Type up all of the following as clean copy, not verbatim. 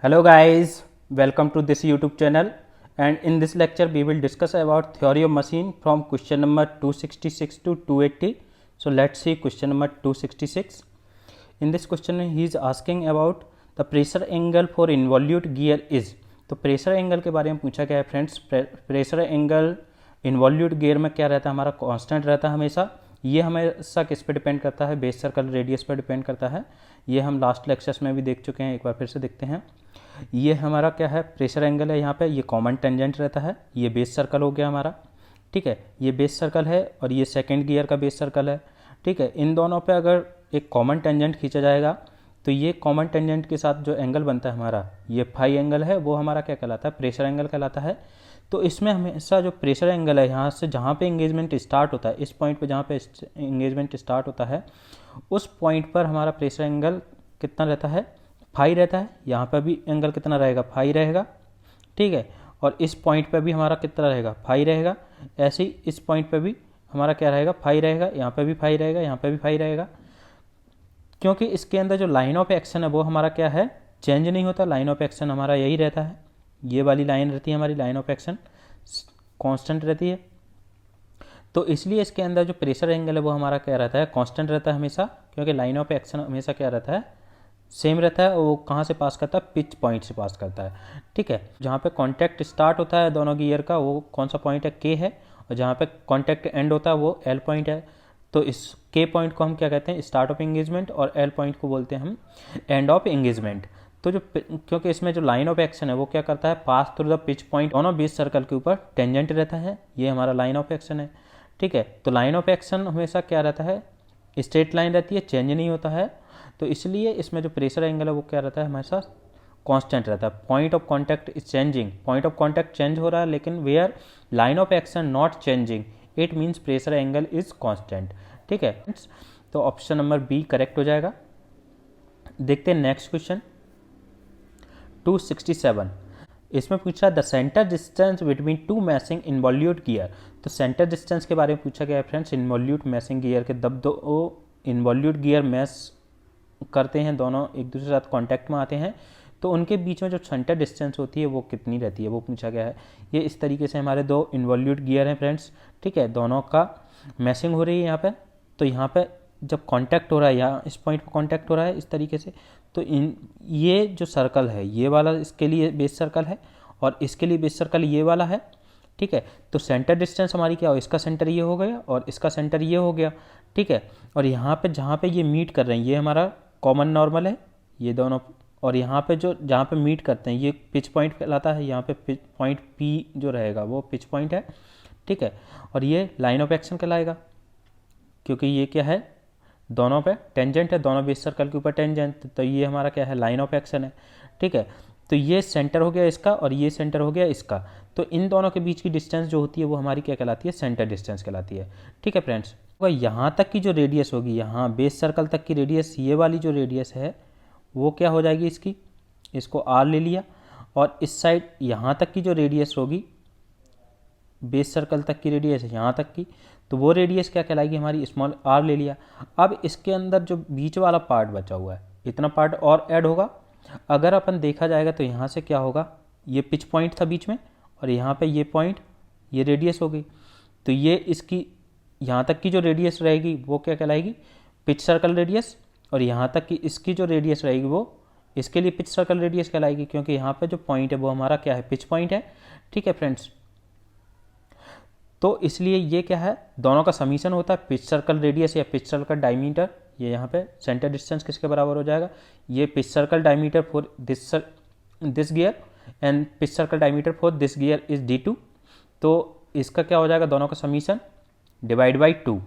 Hello guys, welcome to this YouTube channel, and in this lecture we will discuss about theory of machine from question number 266 to 280. So let's see question number 266. In this question he is asking about the pressure angle for involute gear is. तो pressure angle के बारे में पूछा गया है friends. Pressure angle involute gear में क्या रहता है, हमारा कांस्टेंट रहता है हमेशा. ये हमेशा किस पे डिपेंड करता है, बेस सर्कल रेडियस पर डिपेंड करता है. ये हम लास्ट लेक्चर्स में भी देख चुके हैं, एक बार फिर से देखते हैं. ये हमारा क्या है, प्रेशर एंगल है. यहाँ पे ये कॉमन टेंजेंट रहता है. ये बेस सर्कल हो गया हमारा, ठीक है. ये बेस सर्कल है और ये सेकेंड गियर का बेस सर्कल है, ठीक है. इन दोनों पे अगर एक कॉमन टेंजेंट खींचा जाएगा तो ये कॉमन टेंजेंट के साथ जो एंगल बनता है हमारा, ये फाई एंगल है, वो हमारा क्या कहलाता है, प्रेशर एंगल कहलाता है. तो इसमें हमेशा जो प्रेशर एंगल है, यहाँ से जहाँ पे एंगेजमेंट स्टार्ट होता है, इस पॉइंट पे जहाँ पे एंगेजमेंट स्टार्ट होता है, उस पॉइंट पर हमारा प्रेशर एंगल कितना रहता है, फाई रहता है. यहाँ पर भी एंगल कितना रहेगा, फाई रहेगा, ठीक है. और इस पॉइंट पर भी हमारा कितना रहेगा, फाई रहेगा. ऐसे ही इस पॉइंट पर भी हमारा क्या रहेगा, फाई रहेगा. यहाँ पर भी फाई रहेगा, यहाँ पर भी फाई रहेगा, क्योंकि इसके अंदर जो लाइन ऑफ एक्शन है वो हमारा क्या है, चेंज नहीं होता. लाइन ऑफ एक्शन हमारा यही रहता है, ये वाली लाइन रहती है हमारी, लाइन ऑफ एक्शन कांस्टेंट रहती है. तो इसलिए इसके अंदर जो प्रेशर एंगल है वो हमारा क्या रहता है, कांस्टेंट रहता है हमेशा, क्योंकि लाइन ऑफ एक्शन हमेशा क्या रहता है, सेम रहता है. वो कहाँ से पास करता है, पिच पॉइंट से पास करता है, ठीक है. जहाँ पे कांटेक्ट स्टार्ट होता है दोनों गियर का, वो कौन सा पॉइंट है, के है. और जहाँ पे कांटेक्ट एंड होता है वो एल पॉइंट है. तो इस के पॉइंट को हम क्या कहते हैं, स्टार्ट ऑफ एंगेजमेंट, और एल पॉइंट को बोलते हैं हम एंड ऑफ एंगेजमेंट. तो जो क्योंकि इसमें जो लाइन ऑफ एक्शन है वो क्या करता है, pass through the pitch point दोनों बेस सर्कल के ऊपर टेंजेंट रहता है. ये हमारा लाइन ऑफ एक्शन है, ठीक है. तो लाइन ऑफ एक्शन हमेशा क्या रहता है, स्ट्रेट लाइन रहती है, चेंज नहीं होता है. तो इसलिए इसमें जो प्रेशर एंगल है वो क्या रहता है, हमेशा कांस्टेंट रहता है. Point of contact is changing, point of contact change हो रहा है, लेकिन where line of action not changing, it means pressure angle is constant, ठीक है. तो ऑप्शन नंबर बी करेक्ट हो जाएगा. देखते हैं नेक्स्ट क्वेश्चन 267. इसमें पूछा the centre distance between two mashing involute gear. तो सेंटर डिस्टेंस के बारे में पूछा गया है फ्रेंड्स. इन्वॉल्यूट मैशिंग गियर के जब दो इन्वॉल्यूट गियर मैश करते हैं, दोनों एक दूसरे के साथ कांटेक्ट में आते हैं, तो उनके बीच में जो सेंटर डिस्टेंस होती है वो कितनी रहती है, वो पूछा गया है. ये इस तरीके से हमारे दो इन्वॉल्यूट गियर हैं फ्रेंड्स, ठीक है. दोनों का मैशिंग हो रही है यहाँ पे. तो यहाँ पे जब कांटेक्ट हो रहा है, यहाँ इस पॉइंट पर कांटेक्ट हो रहा है इस तरीके से, तो ये जो सर्कल है, ये वाला इसके लिए बेस सर्कल है, और इसके लिए बेस सर्कल ये वाला है, ठीक है. तो सेंटर डिस्टेंस हमारी क्या हो, इसका सेंटर ये हो गया और इसका सेंटर ये हो गया, ठीक है. और यहाँ पे जहाँ पे ये मीट कर रहे हैं, ये हमारा कॉमन नॉर्मल है, ये दोनों. और यहाँ पे जो जहाँ पे मीट करते हैं, ये पिच पॉइंट कहलाता है. यहाँ पे पॉइंट पी जो रहेगा वो पिच पॉइंट है, ठीक है. और ये लाइन ऑफ एक्शन कहलाएगा, क्योंकि ये क्या है, दोनों पे टेंजेंट है, दोनों बेस सर्कल के ऊपर टेंजेंट. तो ये हमारा क्या है, लाइन ऑफ एक्शन है, ठीक है. तो ये सेंटर हो गया इसका और ये सेंटर हो गया इसका. तो इन दोनों के बीच की डिस्टेंस जो होती है वो हमारी क्या कहलाती है, सेंटर डिस्टेंस कहलाती है, ठीक है फ्रेंड्स. यहाँ तक की जो रेडियस होगी, यहाँ बेस सर्कल तक की रेडियस, ये वाली जो रेडियस है वो क्या हो जाएगी इसकी, इसको आर ले लिया. और इस साइड यहाँ तक की जो रेडियस होगी, बेस सर्कल तक की रेडियस है यहाँ तक की, तो वो रेडियस क्या कहलाएगी हमारी, स्मॉल आर ले लिया. अब इसके अंदर जो बीच वाला पार्ट बचा हुआ है, इतना पार्ट और ऐड होगा. अगर अपन देखा जाएगा तो यहाँ से क्या होगा, ये पिच पॉइंट था बीच में, और यहाँ पे ये पॉइंट, ये रेडियस हो गई. तो ये इसकी यहाँ तक की जो रेडियस रहेगी वो क्या कहलाएगी, पिच सर्कल रेडियस. और यहाँ तक की इसकी जो रेडियस रहेगी वो इसके लिए पिच सर्कल रेडियस कहलाएगी, क्योंकि यहाँ पे जो पॉइंट है वो हमारा क्या है, पिच पॉइंट है, ठीक है फ्रेंड्स. तो इसलिए ये क्या है, दोनों का समीशन होता है, पिच सर्कल रेडियस या पिच सर्कल डायमीटर. ये यहाँ पे सेंटर डिस्टेंस किसके बराबर हो जाएगा, ये pitch circle diameter for this gear and pitch circle diameter for this gear is D2. तो इसका क्या हो जाएगा, दोनों का समीशन डिवाइड बाई 2,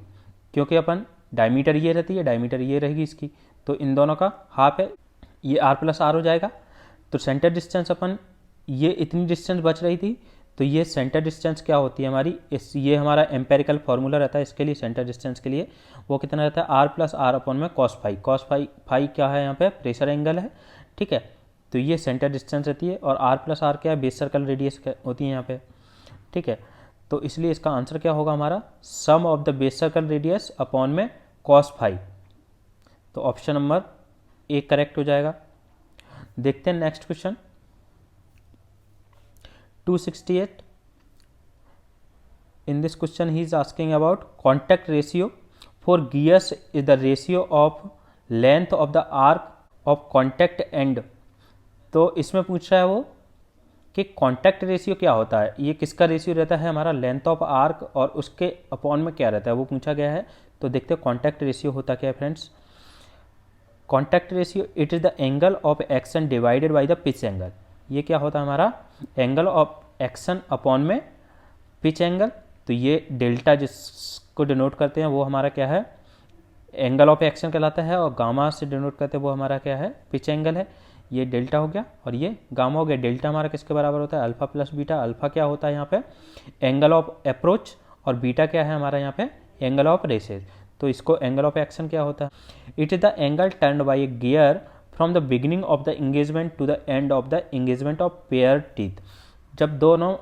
क्योंकि अपन डायमीटर ये रहती है, डायमीटर ये रहेगी इसकी, तो इन दोनों का हाफ है, ये R प्लस R हो जाएगा. तो सेंटर डिस्टेंस अपन, ये इतनी डिस्टेंस बच रही थी, तो ये सेंटर डिस्टेंस क्या होती है हमारी, ये हमारा एम्पेरिकल फार्मूला रहता है इसके लिए, सेंटर डिस्टेंस के लिए वो कितना रहता है, आर प्लस आर अपॉन में कॉस फाई. कॉस फाई क्या है, यहाँ पे प्रेशर एंगल है, ठीक है. तो ये सेंटर डिस्टेंस रहती है, और आर प्लस आर क्या है, बेस सर्कल रेडियस होती है यहाँ पे, ठीक है. तो इसलिए इसका आंसर क्या होगा हमारा, sum of the base circle radius upon में कॉस फाई. तो ऑप्शन नंबर ए करेक्ट हो जाएगा. देखते हैं next question 268. In this question he is asking about contact ratio for gears is the ratio of length of the arc of contact end. तो इसमें पूछ रहा है वो कि कॉन्टैक्ट रेशियो क्या होता है, ये किसका रेशियो रहता है हमारा, लेंथ ऑफ आर्क, और उसके अपॉन में क्या रहता है वो पूछा गया है। तो देखते हैं कॉन्टैक्ट रेशियो होता क्या है friends. Contact ratio it is the angle of action divided by the pitch angle. ये क्या होता है हमारा, एंगल ऑफ एक्शन अपॉन में पिच एंगल। तो ये डेल्टा जिसको डिनोट करते हैं वो हमारा क्या है, एंगल ऑफ एक्शन कहलाता है, और गामा से डिनोट करते हैं वो हमारा क्या है, पिच एंगल है। ये डेल्टा हो गया और ये गामा हो गया। डेल्टा हमारा किसके बराबर होता है, अल्फा प्लस बीटा। अल्फा क्या होता है यहाँ पे, एंगल ऑफ अप्रोच, और बीटा क्या है हमारा यहाँ पे, एंगल ऑफ रेसेज। तो इसको एंगल ऑफ एक्शन क्या होता है, it is the angle turn by a gear from the beginning of the engagement to the end of the engagement of pair teeth. जब दोनों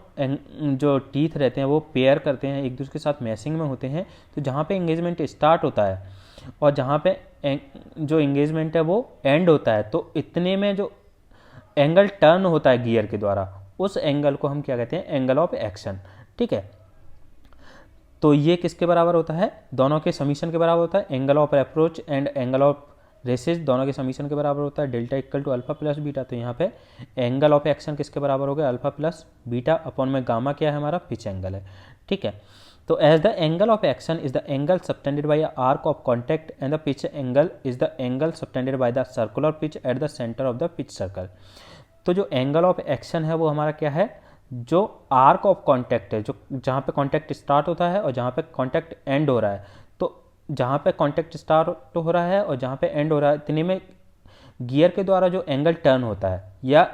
जो टीथ रहते हैं वो पेयर करते हैं, एक दूसरे के साथ मैचिंग में होते हैं, तो जहाँ पे इंगेजमेंट स्टार्ट होता है और जहाँ पे जो इंगेजमेंट है वो एंड होता है, तो इतने में जो एंगल टर्न होता है गियर के द्वारा, उस एंगल को हम क्या कहते हैं, एंगल ऑफ एक्शन। ठीक है, तो ये किसके बराबर होता है, दोनों के समीशन के बराबर होता है। Angle of approach and angle of recess दोनों के समीशन के बराबर होता है। Delta equal to alpha plus beta. तो यहाँ पे एंगल ऑफ एक्शन किसके बराबर हो गया, अल्फा प्लस बीटा अपॉन में गामा क्या है हमारा, पिच एंगल है। ठीक है, तो as the angle of action is the angle subtended by arc of contact and the pitch angle is the angle subtended by the circular pitch at the centre of the pitch circle. तो जो angle of action है वो हमारा क्या है, जो arc of contact है, जो जहाँ पे कॉन्टैक्ट स्टार्ट होता है और जहाँ पे कॉन्टैक्ट एंड हो रहा है, तो जहाँ पे कॉन्टैक्ट स्टार्ट हो रहा है और जहाँ पे एंड हो रहा है, इतने में गियर के द्वारा जो एंगल टर्न होता है या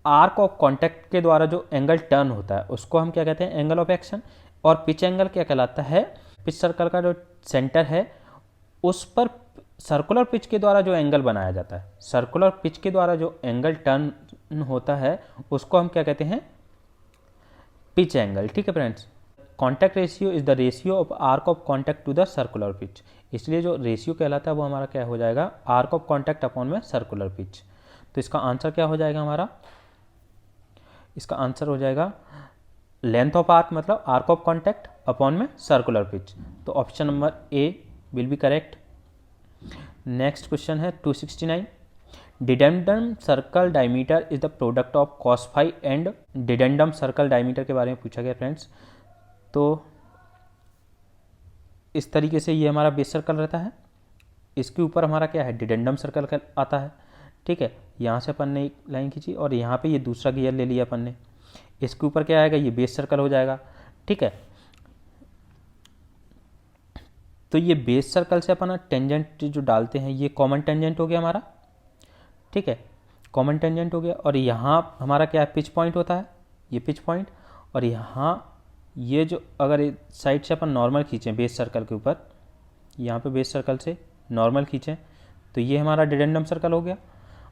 आर्क ऑफ कॉन्टैक्ट के द्वारा जो एंगल टर्न होता है उसको हम क्या कहते हैं, एंगल ऑफ एक्शन। और पिच एंगल क्या कहलाता है, पिच सर्कल का जो सेंटर है उस पर सर्कुलर पिच के द्वारा जो एंगल बनाया जाता है, सर्कुलर पिच के द्वारा जो एंगल टर्न होता है उसको हम क्या कहते हैं, पिच एंगल। ठीक है friends, contact ratio is the ratio of arc of contact to the circular pitch. इसलिए जो रेशियो कहलाता है वो हमारा क्या हो जाएगा, आर्क ऑफ कॉन्टैक्ट अपॉन में सर्कुलर पिच। तो इसका आंसर क्या हो जाएगा हमारा, इसका आंसर हो जाएगा लेंथ ऑफ आर्क मतलब आर्क ऑफ कॉन्टैक्ट अपॉन में सर्कुलर पिच। तो option number A will be correct. Next question है 269, dedendum circle diameter is the product of cos phi and. Dedendum circle diameter के बारे में पूछा गया फ्रेंड्स। तो इस तरीके से ये हमारा बेस सर्कल रहता है, इसके ऊपर हमारा क्या है, डिडेंडम सर्कल आता है। ठीक है, यहाँ से अपन ने एक लाइन खींची और यहाँ पे ये दूसरा गियर ले लिया अपन ने, इसके ऊपर क्या आएगा, ये बेस सर्कल हो जाएगा। ठीक है, तो ये बेस सर्कल से अपन टेंजेंट जो डालते हैं ये कॉमन टेंजेंट हो गया हमारा। ठीक है, कॉमन टेंजेंट हो गया, और यहाँ हमारा क्या है, पिच पॉइंट होता है, ये पिच पॉइंट। और यहाँ ये जो अगर साइड से अपन नॉर्मल खींचें बेस सर्कल के ऊपर, यहाँ पे बेस सर्कल से नॉर्मल खींचें तो ये हमारा डिडेंडम सर्कल हो गया,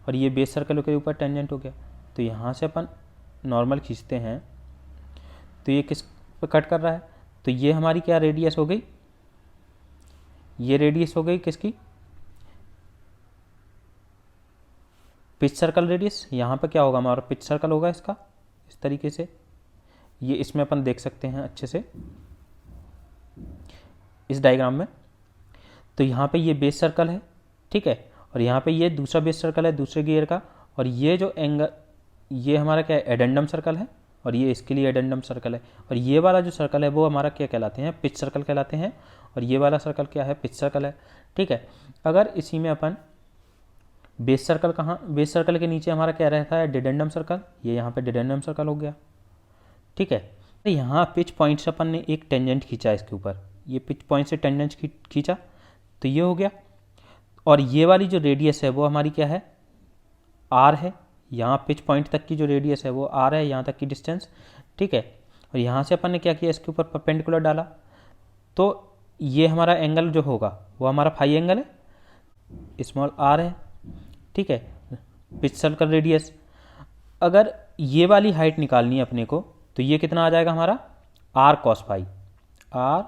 और ये बेस सर्कल के ऊपर टेंजेंट हो गया। तो यहाँ से अपन नॉर्मल खींचते हैं तो ये किस पे कट कर रहा है, तो ये हमारी क्या रेडियस हो गई, ये रेडियस हो गई किसकी, पिच सर्कल रेडियस। यहाँ पे क्या होगा हमारा, पिच सर्कल होगा इसका, इस तरीके से ये इसमें अपन देख सकते हैं अच्छे से इस डायग्राम में। तो यहाँ पे ये बेस सर्कल है, ठीक है, और यहाँ पे ये दूसरा बेस सर्कल है दूसरे गियर का, और ये जो एंगल ये हमारा क्या है, एडेंडम सर्कल है, और ये इसके लिए एडेंडम सर्कल है, और ये वाला जो सर्कल है वो हमारा क्या कहलाते हैं, पिच सर्कल कहलाते हैं, और ये वाला सर्कल क्या है, पिच सर्कल है। ठीक है, अगर इसी में अपन बेस सर्कल कहाँ, बेस सर्कल के नीचे हमारा क्या रहता है, डिडेंडम सर्कल, ये यहाँ पे डिडेंडम सर्कल हो गया। ठीक है, तो यहाँ पिच पॉइंट से अपन ने एक टेंजेंट खींचा इसके ऊपर, ये पिच पॉइंट से टेंजेंट खींचा तो ये हो गया, और ये वाली जो रेडियस है वो हमारी क्या है, आर है। यहाँ पिच पॉइंट तक की जो रेडियस है वो आर है, यहाँ तक की डिस्टेंस। ठीक है, और यहाँ से अपन ने क्या किया, इसके ऊपर परपेंडिकुलर डाला, तो ये हमारा एंगल जो होगा वो हमारा फाई एंगल है, स्मॉल आर है। ठीक है, पिच सर्कल रेडियस, अगर ये वाली हाइट निकालनी है अपने को तो ये कितना आ जाएगा हमारा, R cos phi, R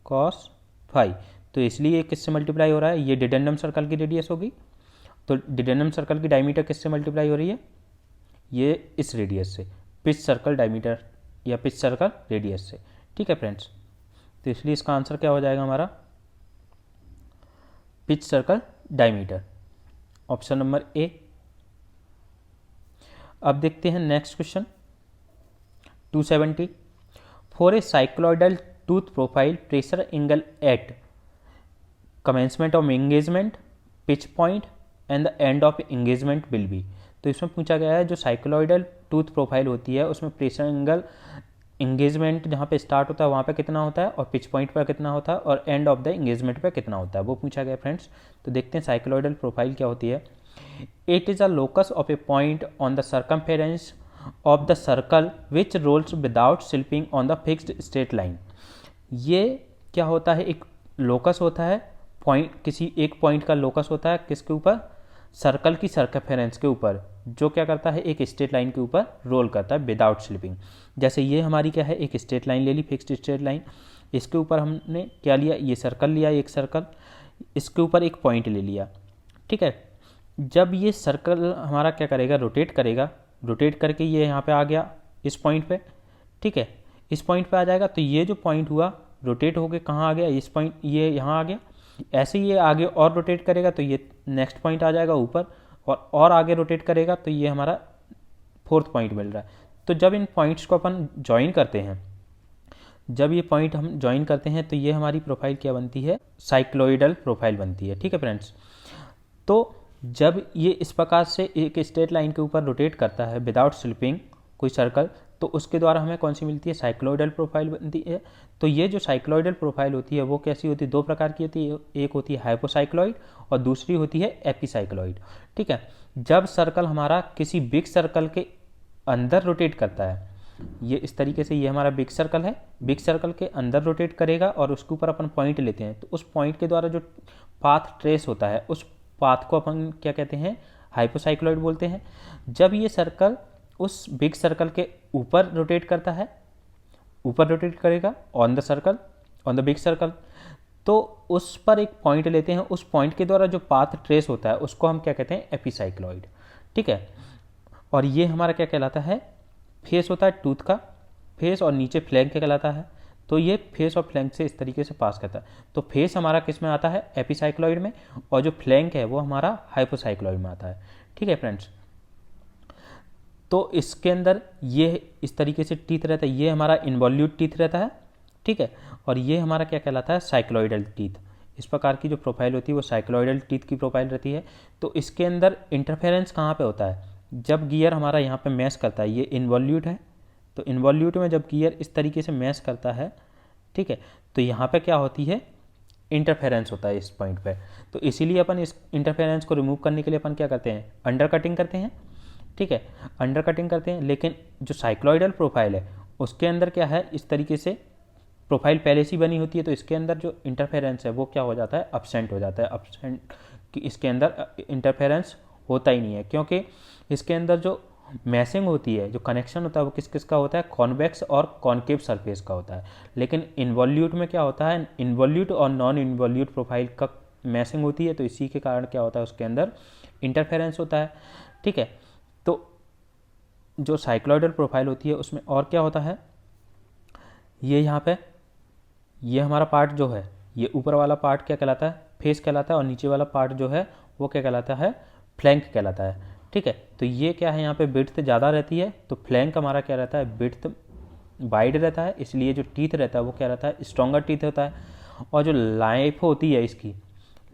cos phi. तो इसलिए किससे मल्टीप्लाई हो रहा है, ये डिडेंडम सर्कल की रेडियस होगी, तो डिडेंडम सर्कल की डायमीटर किससे मल्टीप्लाई हो रही है, ये इस रेडियस से, पिच सर्कल डायमीटर या पिच सर्कल रेडियस से। ठीक है फ्रेंड्स, तो इसलिए इसका आंसर क्या हो जाएगा हमारा, pitch circle diameter, option number A. अब देखते हैं next question 270। For a cycloidal tooth profile pressure angle at commencement of engagement, pitch point and the end of engagement will be. तो इसमें पूछा गया है जो साइक्लॉइडल टूथ प्रोफाइल होती है उसमें प्रेशर एंगल एंगेजमेंट जहाँ पे स्टार्ट होता है वहाँ पे कितना होता है और पिच पॉइंट पर कितना होता है और एंड ऑफ द एंगेजमेंट पे कितना होता है, वो पूछा गया फ्रेंड्स। तो देखते हैं साइक्लॉइडल प्रोफाइल क्या होती है। It is a locus of a point on the circumference of the circle which rolls without slipping on the fixed straight line. ये क्या होता है, एक लोकस होता है, पॉइंट, किसी एक पॉइंट का लोकस होता है किसके ऊपर, सर्कल की सर्कमफेरेंस के ऊपर, जो क्या करता है एक स्ट्रेट लाइन के ऊपर रोल करता है विदाउट स्लिपिंग। जैसे ये हमारी क्या है, एक स्ट्रेट लाइन ले ली, फिक्स्ड स्ट्रेट लाइन, इसके ऊपर हमने क्या लिया, ये सर्कल लिया, एक सर्कल, इसके ऊपर एक पॉइंट ले लिया। ठीक है, जब ये सर्कल हमारा क्या करेगा, रोटेट करेगा, रोटेट करके ये यहाँ पे आ गया इस पॉइंट पे, ठीक है, इस पॉइंट पे आ जाएगा, तो ये जो पॉइंट हुआ रोटेट होके कहाँ आ गया, इस पॉइंट, ये यहाँ आ गया। ऐसे ही ये आगे और रोटेट करेगा तो ये नेक्स्ट पॉइंट आ जाएगा ऊपर, और आगे रोटेट करेगा तो ये हमारा फोर्थ पॉइंट मिल रहा है। तो जब इन पॉइंट्स को अपन ज्वाइन करते हैं, जब ये पॉइंट हम ज्वाइन करते हैं तो ये हमारी प्रोफाइल क्या बनती है, साइक्लॉइडल प्रोफाइल बनती है। ठीक है फ्रेंड्स, तो जब ये इस प्रकार से एक स्ट्रेट लाइन के ऊपर रोटेट करता है विदाउट स्लिपिंग कोई सर्कल, तो उसके द्वारा हमें कौन सी मिलती है, साइक्लॉइडल प्रोफाइल बनती है। तो ये जो साइक्लॉइडल प्रोफाइल होती है वो कैसी होती है, दो प्रकार की होती है, एक होती है हाइपोसाइक्लॉइड और दूसरी होती है एपिसाइक्लॉइड। ठीक है, जब सर्कल हमारा किसी बिग सर्कल के अंदर रोटेट करता है, ये इस तरीके से, ये हमारा बिग सर्कल है, बिग सर्कल के अंदर रोटेट करेगा और उसके ऊपर अपन पॉइंट लेते हैं, तो उस पॉइंट के द्वारा जो पाथ ट्रेस होता है उस पाथ को अपन क्या कहते हैं, हाइपोसाइक्लॉइड बोलते हैं। जब ये सर्कल उस बिग सर्कल के ऊपर रोटेट करता है, ऊपर रोटेट करेगा on the circle, on the big circle, तो उस पर एक पॉइंट लेते हैं, उस पॉइंट के द्वारा जो पाथ ट्रेस होता है उसको हम क्या कहते हैं, एपिसाइक्लॉइड। ठीक है, और ये हमारा क्या कहलाता है, फेस होता है टूथ का, फेस, और नीचे फ्लैंक क्या कहलाता है, तो ये फेस और फ्लैंक से इस तरीके से पास करता है। तो फेस हमारा किस में आता है, एपिसाइक्लॉइड में, और जो फ्लैंक है वो हमारा हाइपोसाइक्लॉइड में आता है। ठीक है फ्रेंड्स, तो इसके अंदर ये इस तरीके से टीथ रहता है, ये हमारा इन्वॉल्यूट टीथ रहता है। ठीक है, और ये हमारा क्या कहलाता है, साइक्लॉइडल टीथ। इस प्रकार की जो प्रोफाइल होती है वो साइक्लॉइडल टीथ की प्रोफाइल रहती है। तो इसके अंदर इंटरफेरेंस कहाँ पे होता है, जब गियर हमारा यहाँ पे मैश करता है, ये इन्वॉल्यूट है, तो इन्वॉल्यूट में जब गियर इस तरीके से मैश करता है, ठीक है, तो यहाँ पे क्या होती है, इंटरफेरेंस होता है इस पॉइंट पे। तो इसीलिए अपन इस इंटरफेरेंस को रिमूव करने के लिए अपन क्या करते हैं, अंडर कटिंग करते हैं। ठीक है, अंडर कटिंग करते हैं, लेकिन जो साइक्लॉइडल प्रोफाइल है उसके अंदर क्या है, इस तरीके से प्रोफाइल पहले से बनी होती है, तो इसके अंदर जो इंटरफेरेंस है वो क्या हो जाता है, अब्सेंट हो जाता है। अब्सेंट कि इसके अंदर इंटरफेरेंस होता ही नहीं है, क्योंकि इसके अंदर जो मैशिंग होती है, जो कनेक्शन होता है वो किस किस का होता है, कॉन्वेक्स और कॉन्केव सरफेस का होता है। लेकिन इन्वॉल्यूट में क्या होता है, इन्वॉल्यूट और नॉन इन्वॉल्यूट प्रोफाइल का मैशिंग होती है, तो इसी के कारण क्या होता है, उसके अंदर इंटरफेरेंस होता है। ठीक है, तो जो साइक्लॉइडल प्रोफाइल होती है उसमें और क्या होता है, ये यहाँ पे ये हमारा पार्ट जो है, ये ऊपर वाला पार्ट क्या कहलाता है, फेस कहलाता है, और नीचे वाला पार्ट जो है वो क्या कहलाता है, फ्लैंक कहलाता है। ठीक है, तो ये क्या है, यहाँ पे विड्थ ज़्यादा रहती है, तो फ्लैंक हमारा क्या रहता है, विड्थ वाइड रहता है, इसलिए जो टीथ रहता है वो क्या रहता है, स्ट्रॉन्गर टीथ होता है। और जो लाइफ होती है इसकी,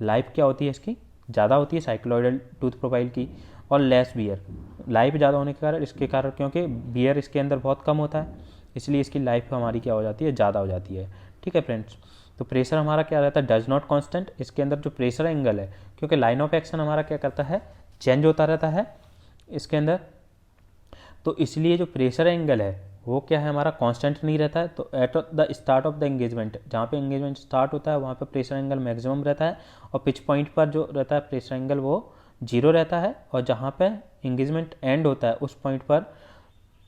लाइफ क्या होती है इसकी, ज़्यादा होती है साइक्लॉइडल टूथ प्रोफाइल की, और लेस बियर, लाइफ ज़्यादा होने के कारण, इसके कारण क्योंकि बियर इसके अंदर बहुत कम होता है, इसलिए इसकी लाइफ हमारी क्या हो जाती है, ज़्यादा हो जाती है। ठीक है फ्रेंड्स, तो प्रेशर हमारा क्या रहता है, डज नॉट कांस्टेंट। इसके अंदर जो प्रेशर एंगल है, क्योंकि लाइन ऑफ एक्शन हमारा क्या करता है, चेंज होता रहता है इसके अंदर, तो इसलिए जो प्रेशर एंगल है वो क्या है, हमारा कांस्टेंट नहीं रहता है। तो at the start of the engagement, जहाँ पे एंगेजमेंट स्टार्ट होता है वहाँ पे प्रेशर एंगल मैक्सिमम रहता है, और पिच पॉइंट पर जो रहता है प्रेशर एंगल वो 0 रहता है, और जहाँ पे एंगेजमेंट एंड होता है उस पॉइंट पर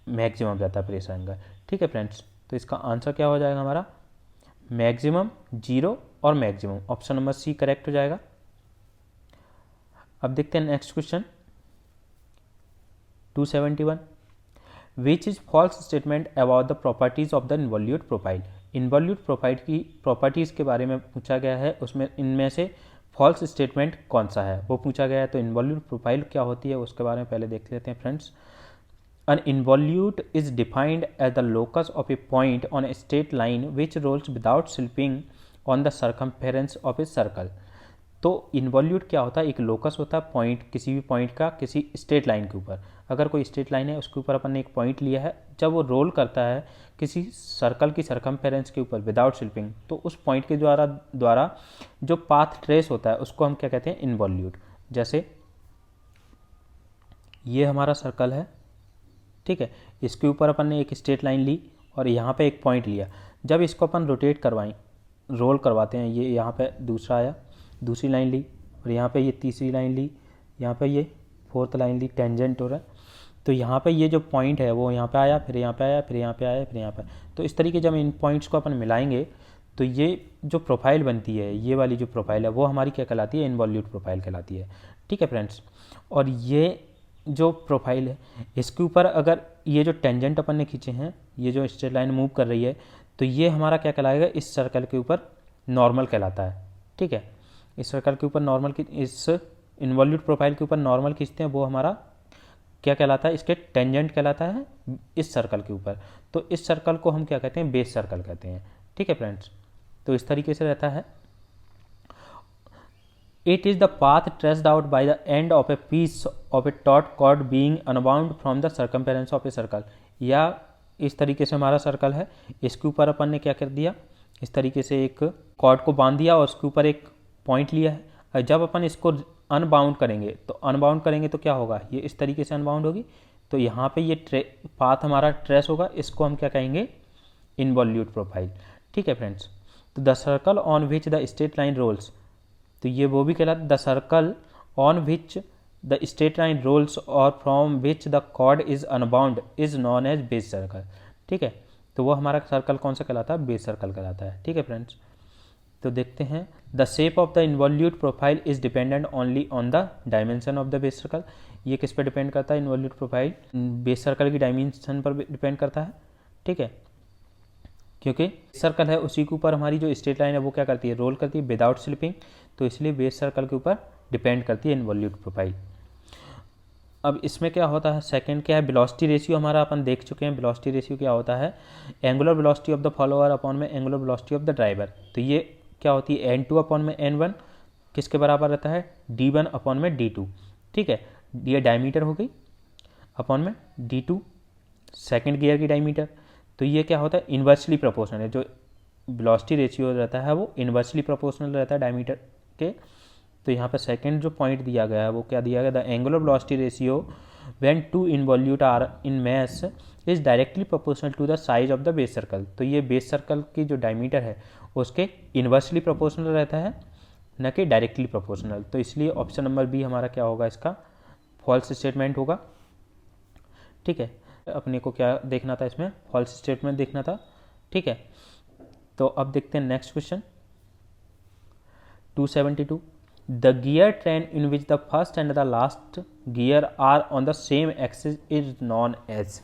मैक्सिमम रहता है प्रेशर एंगल। ठीक है फ्रेंड्स, तो इसका आंसर क्या हो जाएगा हमारा, मैक्सिमम, 0 और maximum, option number C correct हो जाएगा। अब देखते हैं next question 271, which is false statement about the properties of the involute profile. Involute profile की प्रॉपर्टीज़ के बारे में पूछा गया है, उसमें इनमें से फॉल्स स्टेटमेंट कौन सा है वो पूछा गया है। तो इन्वॉल्यूट प्रोफाइल क्या होती है उसके बारे में पहले देख लेते हैं friends. An involute is defined as the locus of a point on a straight line which rolls without slipping on the circumference of a circle। तो इन्वॉल्यूट क्या होता है, एक लोकस होता है पॉइंट, किसी भी पॉइंट का किसी स्ट्रेट लाइन के ऊपर। अगर कोई स्ट्रेट लाइन है उसके ऊपर अपन ने एक पॉइंट लिया है, जब वो रोल करता है किसी सर्कल की सरकमफेरेंस के ऊपर विदाउट स्लिपिंग, तो उस पॉइंट के द्वारा जो पाथ ट्रेस होता है उसको हम क्या कहते हैं, इन्वॉल्यूट। जैसे ये हमारा सर्कल है, ठीक है, इसके ऊपर अपन ने एक स्ट्रेट लाइन ली और यहाँ पे एक पॉइंट लिया। जब इसको अपन रोटेट करवाएं, रोल करवाते हैं, ये यहाँ पे दूसरा आया, दूसरी लाइन ली, और यहाँ पे ये तीसरी लाइन ली, यहाँ पे ये फोर्थ लाइन ली, टेंजेंट हो रहा है। तो यहाँ पे ये जो पॉइंट है वो यहाँ पे आया, फिर यहाँ पे आया, फिर यहाँ पे आया, फिर यहाँ पे। तो इस तरीके जब इन पॉइंट्स को अपन मिलाएंगे तो ये जो प्रोफाइल बनती है, ये वाली जो प्रोफाइल है वो हमारी क्या कहलाती है, इन्वॉल्यूट प्रोफाइल कहलाती है। ठीक है फ्रेंड्स, और ये जो प्रोफाइल है इसके ऊपर अगर ये जो टेंजेंट अपन ने खींचे हैं, ये जो स्ट्रेट लाइन मूव कर रही है, तो ये हमारा क्या कहलाएगा, इस सर्कल के ऊपर नॉर्मल कहलाता है। ठीक है, इस सर्कल के ऊपर नॉर्मल, इस इन्वॉल्यूट प्रोफाइल के ऊपर नॉर्मल खींचते हैं, वो हमारा क्या कहलाता है, इसके टेंजेंट कहलाता है इस सर्कल के ऊपर। तो इस सर्कल को हम क्या कहते हैं, बेस सर्कल कहते हैं। ठीक है फ्रेंड्स, तो इस तरीके से रहता है। It is the path traced out by the end of a piece of a taut cord being unbound from the circumference of a circle। या इस तरीके से हमारा सर्कल है, इसके ऊपर अपन ने क्या कर दिया, इस तरीके से एक कॉर्ड को बांध दिया और उसके ऊपर एक पॉइंट लिया है। और जब अपन इसको अनबाउंड करेंगे, तो अनबाउंड करेंगे तो क्या होगा, ये इस तरीके से अनबाउंड होगी, तो यहाँ पे ये पाथ हमारा ट्रेस होगा, इसको हम क्या कहेंगे, इन्वॉल्यूट प्रोफाइल। ठीक है फ्रेंड्स, तो the circle on which the straight line rolls, तो ये वो भी कहलाता है the circle on which the straight line rolls और from which the chord is unbound is known as base circle. ठीक है, तो वो हमारा सर्कल कौन सा कहलाता है, बेस सर्कल कहलाता है। ठीक है फ्रेंड्स, तो देखते हैं the shape of the involute profile is dependent only on the dimension of the base circle. ये किस पे डिपेंड करता है, इन्वॉल्यूट प्रोफाइल बेस सर्कल की डायमेंशन पर डिपेंड करता है। ठीक है, क्योंकि सर्कल है उसी के ऊपर हमारी जो स्ट्रेट लाइन है वो क्या करती है, रोल करती है विदाउट स्लिपिंग, तो इसलिए बेस सर्कल के ऊपर डिपेंड करती है इन्वॉल्यूट प्रोफाइल। अब इसमें क्या होता है, सेकंड क्या है, वेलोसिटी रेशियो हमारा अपन देख चुके हैं। वेलोसिटी रेशियो क्या होता है, angular velocity of the follower upon में angular velocity of the driver. तो ये क्या होती है, n2 अपॉन में n1 किसके बराबर रहता है, d1 अपॉन में d2। ठीक है, ये डायमीटर हो गई, अपॉन में d2 सेकेंड गियर की डायमीटर। तो ये क्या होता है, इन्वर्सली प्रोपोर्शनल है, जो वेलोसिटी रेशियो रहता है वो इन्वर्सली प्रोपोर्शनल रहता है डायमीटर के। तो यहाँ पर सेकंड जो पॉइंट दिया गया है वो क्या दिया गया, the angular velocity ratio when two involute are in mesh is directly proportional to the size of the base circle. तो ये बेस सर्कल की जो डायमीटर है उसके इन्वर्सली प्रोपोर्शनल रहता है, न कि डायरेक्टली प्रोपोर्शनल। तो इसलिए ऑप्शन नंबर बी हमारा क्या होगा, इसका फॉल्स स्टेटमेंट होगा। ठीक है, अपने को क्या देखना था, इसमें फॉल्स स्टेटमेंट देखना था। ठीक है, तो अब देखते हैं next question 272, the gear train in which the first and the last gear are on the same axis is known as.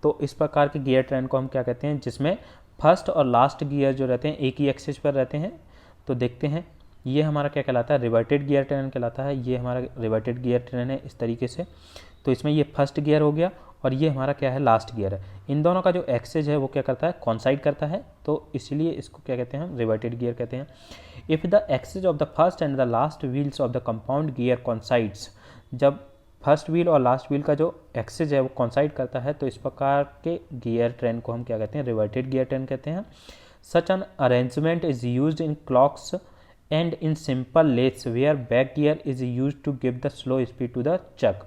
तो इस प्रकार के गियर ट्रेन को हम क्या कहते हैं, जिसमें फर्स्ट और लास्ट गियर जो रहते हैं एक ही एक्सिस पर रहते हैं। तो देखते हैं, ये हमारा क्या कहलाता है, रिवर्टेड गियर ट्रेन कहलाता है। ये हमारा रिवर्टेड गियर ट्रेन है इस तरीके से। तो इसमें ये फर्स्ट गियर हो गया और ये हमारा क्या है, लास्ट गियर है। इन दोनों का जो एक्सेज है वो क्या करता है, कॉन्साइड करता है, तो इसलिए इसको क्या कहते हैं, हम रिवर्टेड गियर कहते हैं। If the axes of the first and the last wheels of the compound gear coincides, जब फर्स्ट व्हील और लास्ट व्हील का जो एक्सेज है वो कॉन्साइड करता है, तो इस प्रकार के गियर ट्रेन को हम क्या कहते हैं, रिवर्टेड गियर ट्रेन कहते हैं। Such an arrangement is used in clocks and in simple lathes where back gear is used to give the slow speed to the chuck.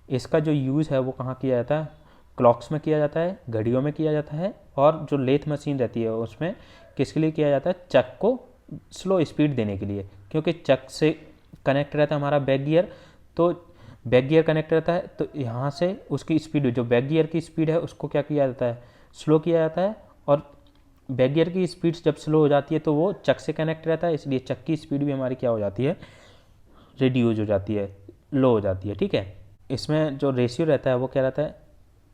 इसका जो यूज़ है वो कहाँ किया जाता है, क्लॉक्स में किया जाता है, घड़ियों में किया जाता है, और जो लेथ मशीन रहती है उसमें किसके लिए किया जाता है, चक को स्लो स्पीड देने के लिए। क्योंकि चक से कनेक्ट रहता है हमारा बैक गियर, तो बैक गियर कनेक्ट रहता है, तो यहाँ से उसकी स्पीड, जो बैक गियर की स्पीड है उसको क्या किया जाता है, स्लो किया जाता है। और बैक गियर की स्पीड जब स्लो हो जाती है तो वो चक से कनेक्ट रहता है, इसलिए चक की स्पीड भी हमारी क्या हो जाती है, रिड्यूज हो जाती है, लो हो जाती है। ठीक है, इसमें जो रेशियो रहता है वो क्या रहता है,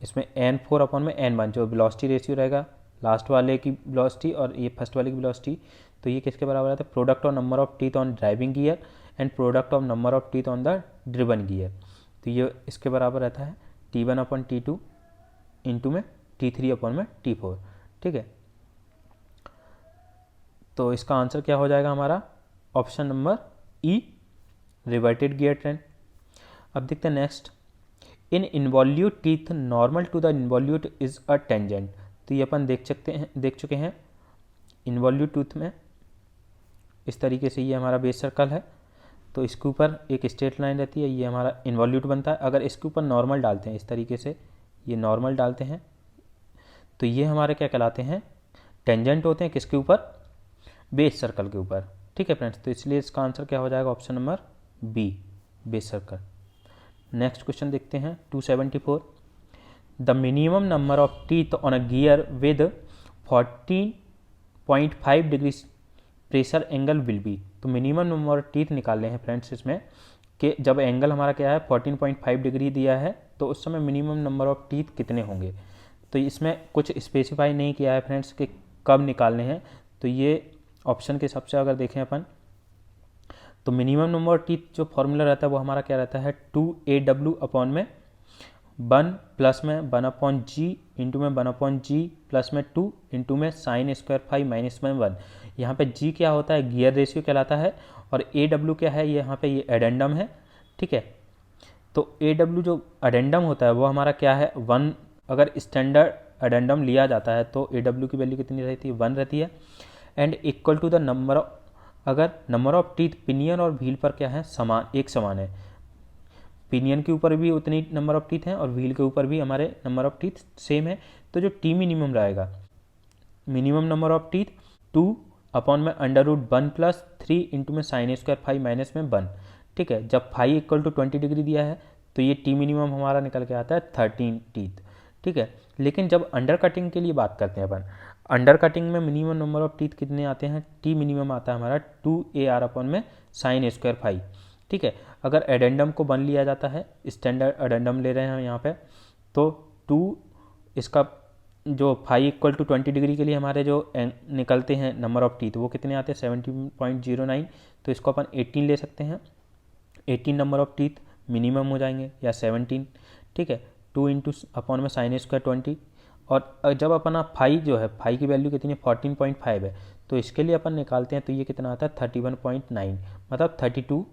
इसमें n4 अपॉन में n1 जो वेलोसिटी रेशियो रहेगा, लास्ट वाले की वेलोसिटी और ये फर्स्ट वाले की वेलोसिटी, तो ये किसके बराबर आता है, product of number of teeth on driving gear and product of number of teeth on the driven gear. तो ये इसके बराबर रहता है T1 अपॉन T2 इंटू में T3 अपॉन में T4। ठीक है, तो इसका आंसर क्या हो जाएगा हमारा, option number E, reverted gear train. अब देखते हैं next, in involute teeth normal to the involute is a tangent. तो ये अपन देख चुके हैं इन्वॉल्यूट टूथ में इस तरीके से ये हमारा बेस सर्कल है, तो इसके ऊपर एक स्ट्रेट लाइन रहती है, ये हमारा इन्वॉल्यूट बनता है। अगर इसके ऊपर नॉर्मल डालते हैं इस तरीके से, ये नॉर्मल डालते हैं, तो ये हमारे क्या कहलाते हैं, टेंजेंट होते हैं किसके ऊपर, बेस सर्कल के ऊपर। ठीक है फ्रेंड्स, तो इसलिए इसका आंसर क्या हो जाएगा, option number B, base circle. Next question देखते हैं 274, the minimum number of teeth on a gear with 14.5 degree pressure angle will be. तो मिनिमम नंबर ऑफ टीथ निकालने हैं फ्रेंड्स इसमें, कि जब एंगल हमारा क्या है 14.5 डिग्री दिया है, तो उस समय मिनिमम नंबर ऑफ टीथ कितने होंगे। तो इसमें कुछ स्पेसिफाई नहीं किया है फ्रेंड्स कि कब निकालने हैं, तो ये ऑप्शन के हिसाब से अगर देखें अपन, तो मिनिमम नंबर ऑफ टीथ जो फॉर्मूला रहता है वो हमारा क्या रहता है, 2AW अपॉन में 1 प्लस में 1 अपॉन जी इंटू में 1 अपॉन जी प्लस में 2 इंटू में साइन स्क्वायर 5 माइनस में 1। यहाँ पे जी क्या होता है, गियर रेशियो कहलाता है, और AW क्या है, ये यहाँ पे ये एडेंडम है। ठीक है, तो AW जो एडेंडम होता है वो हमारा क्या है 1, अगर स्टैंडर्ड एडेंडम लिया जाता है तो AW की वैल्यू कितनी रहती है, 1 रहती है, and equal to the number of, अगर नंबर ऑफ टीथ पिनियन और व्हील पर क्या है, समान, एक समान है, पिनियन के ऊपर भी उतनी नंबर ऑफ टीथ हैं और व्हील के ऊपर भी हमारे नंबर ऑफ टीथ सेम है, तो जो टी मिनिमम रहेगा, minimum number of teeth 2 upon में √1 प्लस 3 इंटू में साइन स्क्वायर 5 माइनस में 1। ठीक है, जब 5 इक्वल टू 20 डिग्री दिया है तो ये टी मिनिमम हमारा निकल के आता है 13 टीथ। ठीक है, लेकिन जब अंडर कटिंग के लिए बात करते हैं अपन, अंडर कटिंग में मिनिमम नंबर ऑफ टीथ कितने आते हैं, टी मिनिमम आता है हमारा 2AR अपॉन में साइन स्क्वायर 5। ठीक है, अगर एडेंडम को 1 लिया जाता है, स्टैंडर्ड एडेंडम ले रहे हैं यहाँ पे, तो 2 इसका जो 5 इक्वल टू 20 डिग्री के लिए हमारे जो निकलते हैं नंबर ऑफ टीथ वो कितने आते हैं 17.09, तो इसको अपन 18 ले सकते हैं, 18 नंबर ऑफ टीथ मिनिमम हो जाएंगे या 17। ठीक है, 2 इंटू अपॉन में साइन स्क्वायर 20, और जब अपना 5 जो है 5 की वैल्यू कितनी है 14.5 है, तो इसके लिए अपन निकालते हैं तो ये कितना आता है 31.9, मतलब 32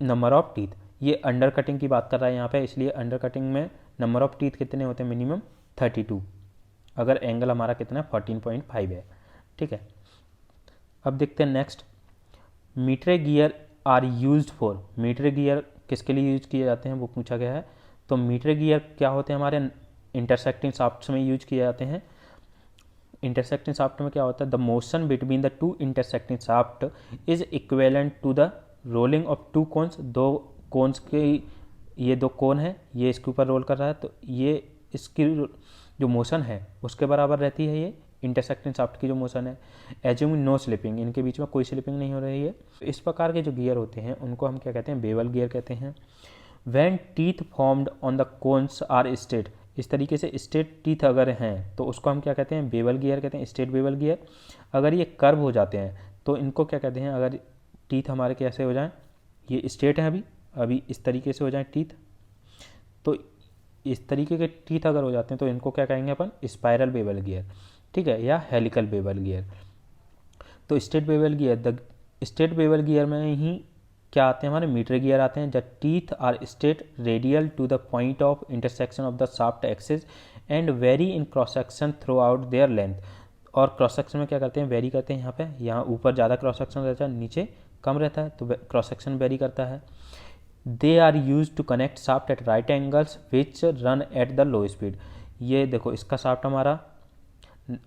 नंबर ऑफ टीथ। ये अंडर कटिंग की बात कर रहा है यहाँ पे, इसलिए अंडर कटिंग में नंबर ऑफ टीथ कितने होते हैं, मिनिमम 32, अगर एंगल हमारा कितना है 14.5 है। ठीक है, अब देखते हैं next, mitre gear are used for, mitre gear किसके लिए यूज किए जाते हैं वो पूछा गया है। तो मीटर गियर क्या होते हैं, हमारे इंटरसेक्टिंग शाफ्ट्स में यूज किए जाते हैं। इंटरसेक्टिंग शाफ्ट में क्या होता है, the motion between the 2 intersecting shaft is equivalent to the rolling of 2 cones. 2 cones के, ये 2 कोन है, ये इसके ऊपर रोल कर रहा है, तो ये इसकी जो मोशन है उसके बराबर रहती है ये इंटरसेक्टिंग शाफ्ट की जो मोशन है। एज्यूमिंग नो स्लिपिंग, इनके बीच में कोई स्लिपिंग नहीं हो रही है। इस प्रकार के जो गियर होते हैं उनको हम क्या कहते हैं, बेवल गियर कहते हैं। When teeth formed on the cones are straight, इस तरीके से स्ट्रेट टीथ अगर हैं तो उसको हम क्या कहते हैं, बेवल गियर कहते हैं, स्ट्रेट बेवल गियर। अगर ये कर्व हो जाते हैं तो इनको क्या कहते हैं, अगर टीथ हमारे कैसे हो जाएं, ये स्ट्रेट हैं अभी इस तरीके से हो जाएं टीथ, तो इस तरीके के टीथ अगर हो जाते हैं तो इनको क्या कहेंगे अपन, स्पाइरल बेवल गियर। ठीक है, या हेलिकल बेवल गियर। तो straight bevel gear, the straight bevel gear में ही क्या आते हैं, हमारे मीटर गियर आते हैं। जब teeth are straight radial to the point of intersection of the shaft axis and vary in cross section throughout their length. और cross section में क्या करते हैं, वेरी करते हैं। यहाँ पे यहाँ ऊपर ज़्यादा क्रॉस सेक्शन रहता है, नीचे कम रहता है, तो क्रॉस सेक्शन वेरी करता है। They are use to connect shaft at right angles which run at the low speed. ये देखो, इसका शाफ्ट हमारा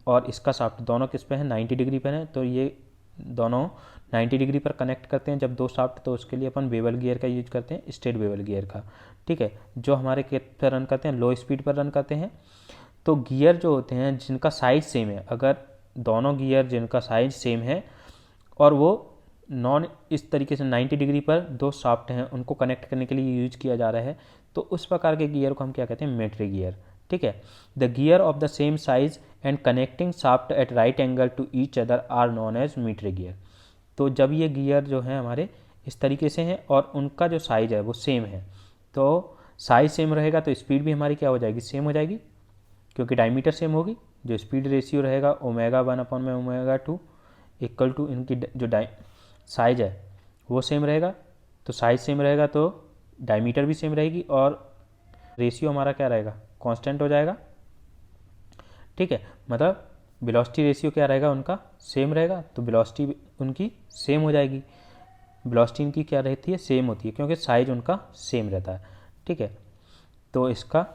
और इसका शाफ्ट दोनों किस पे है, 90 डिग्री पर है, तो ये दोनों 90 डिग्री पर कनेक्ट करते हैं जब 2 शाफ्ट, तो उसके लिए अपन बेवल गियर का यूज करते हैं, स्ट्रेट बेवल गियर का। ठीक है, जो हमारे किस पर रन करते हैं, लो स्पीड पर रन करते हैं। तो गियर जो होते हैं जिनका साइज सेम है, अगर दोनों गियर जिनका साइज सेम है और वो नॉन इस तरीके से 90 डिग्री पर दो शाफ्ट हैं, उनको कनेक्ट करने के लिए यूज किया जा रहा है, तो उस प्रकार के गियर को हम क्या कहते हैं, मेट्री गियर। ठीक है, the gear of the same size and connecting shaft at right angle to each other are known as mitre gear. तो जब ये गियर जो है हमारे इस तरीके से हैं और उनका जो साइज है वो सेम है, तो साइज सेम रहेगा तो स्पीड भी हमारी क्या हो जाएगी, सेम हो जाएगी, क्योंकि डायमीटर सेम होगी। जो स्पीड रेशियो रहेगा ओमेगा 1 में ओमेगा 2 इक्वल टू इनकी जो साइज है वो सेम रहेगा, तो साइज सेम रहेगा तो डायमीटर भी सेम रहेगी और रेशियो हमारा क्या रहेगा, कांस्टेंट हो जाएगा। ठीक है, मतलब वेलोसिटी रेशियो क्या रहेगा, उनका सेम रहेगा, तो वेलोसिटी उनकी सेम हो जाएगी। वेलोसिटी इनकी क्या रहती है, सेम होती है, क्योंकि साइज उनका सेम रहता है। ठीक है, तो इसका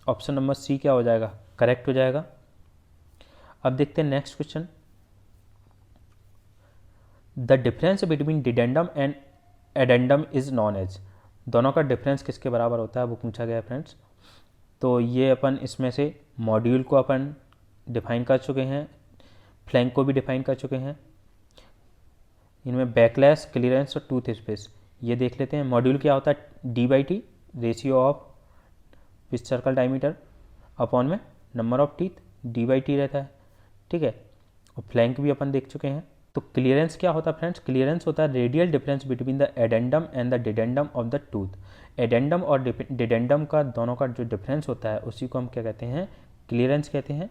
ऑप्शन नंबर सी क्या हो जाएगा, करेक्ट हो जाएगा। अब देखते हैं next question. The difference between dedendum and addendum is known as. दोनों का डिफरेंस किसके बराबर होता है वो पूछा गया है फ्रेंड्स। तो ये अपन इसमें से मॉड्यूल को अपन डिफाइन कर चुके हैं, फ्लैंक को भी डिफाइन कर चुके हैं। इनमें बैकलैश, क्लियरेंस और टूथ स्पेस ये देख लेते हैं। मॉड्यूल क्या होता है, d/t ratio of pitch circle diameter upon में नंबर ऑफ टीथ, d/t रहता है। ठीक है, और फ्लैंक भी अपन देख चुके हैं। तो क्लियरेंस क्या होता है फ्रेंड्स, क्लियरेंस होता है radial difference between the addendum and the dedendum of the tooth. Addendum और डिडेंडम का दोनों का जो डिफरेंस होता है उसी को हम क्या कहते हैं, क्लियरेंस कहते हैं।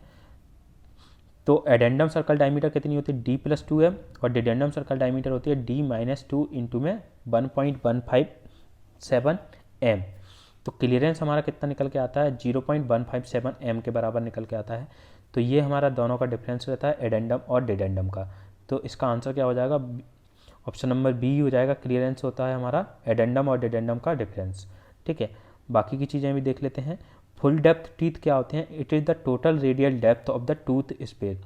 तो एडेंडम सर्कल डायमीटर कितनी होती है, d+2m और डिडेंडम सर्कल डायमीटर होती है d-2 इंटू में 1.157 m। तो क्लियरेंस हमारा कितना निकल के आता है, 0.157 m के बराबर निकल के आता है। तो ये हमारा दोनों का डिफरेंस रहता है एडेंडम और डिडेंडम का। तो इसका आंसर क्या हो जाएगा, ऑप्शन नंबर बी हो जाएगा। क्लियरेंस होता है हमारा एडेंडम और डिडेंडम का डिफरेंस। ठीक है, बाकी की चीज़ें भी देख लेते हैं। फुल डेप्थ टीथ क्या होते हैं, it is the total radial depth of the tooth space.